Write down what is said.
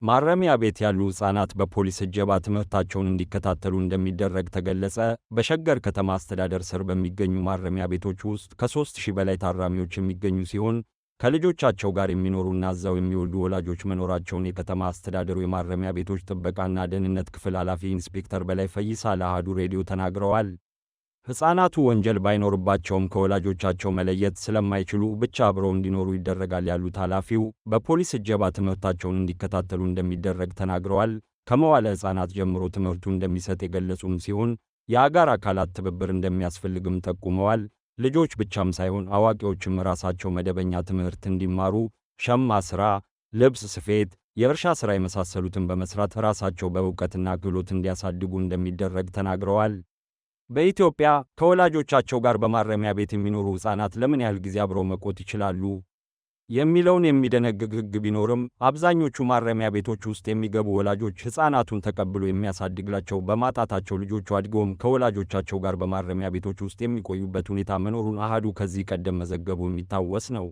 ማረሚያ ቤት ያሉ ሕፃናት በፖሊስ እጀባ ትምህርታቸውን እንዲከታተሉ እንደሚደረግ ተገለጸ። በሸገር ከተማ አስተዳደር ስር በሚገኙ ማረሚያ ቤቶች ውስጥ ከ3000 በላይ ታራሚዎች የሚገኙ ሲሆን ከልጆቻቸው ጋር የሚኖሩና እዛው የሚወልዱ ወላጆች መኖራቸውን የከተማ አስተዳደሩ የማረሚያ ቤቶች ጥበቃና ደህንነት ክፍል ኃላፊ ኢንስፔክተር በላይ ፈይሳ ለአሃዱ ሬዲዮ ተናግረዋል። ሕፃናቱ ወንጀል ባይኖርባቸውም ከወላጆቻቸው መለየት ስለማይችሉ ብቻ አብረው እንዲኖሩ ይደረጋል ያሉት ኃላፊው በፖሊስ እጀባ ትምህርታቸውን እንዲከታተሉ እንደሚደረግ ተናግረዋል። ከመዋለ ሕፃናት ጀምሮ ትምህርቱ እንደሚሰጥ የገለጹም ሲሆን የአጋር አካላት ትብብር እንደሚያስፈልግም ጠቁመዋል። ልጆች ብቻም ሳይሆን አዋቂዎችም ራሳቸው መደበኛ ትምህርት እንዲማሩ ሸማ ሥራ፣ ልብስ ስፌት፣ የእርሻ ሥራ የመሳሰሉትን በመስራት ራሳቸው በእውቀትና ክህሎት እንዲያሳድጉ እንደሚደረግ ተናግረዋል። በኢትዮጵያ ከወላጆቻቸው ጋር በማረሚያ ቤት የሚኖሩ ሕፃናት ለምን ያህል ጊዜ አብረው መቆየት ይችላሉ የሚለውን የሚደነግግ ሕግ ቢኖርም አብዛኞቹ ማረሚያ ቤቶች ውስጥ የሚገቡ ወላጆች ሕፃናቱን ተቀብሎ የሚያሳድግላቸው በማጣታቸው ልጆቹ አድገውም ከወላጆቻቸው ጋር በማረሚያ ቤቶች ውስጥ የሚቆዩበት ሁኔታ መኖሩን አሃዱ ከዚህ ቀደም መዘገቡ የሚታወስ ነው።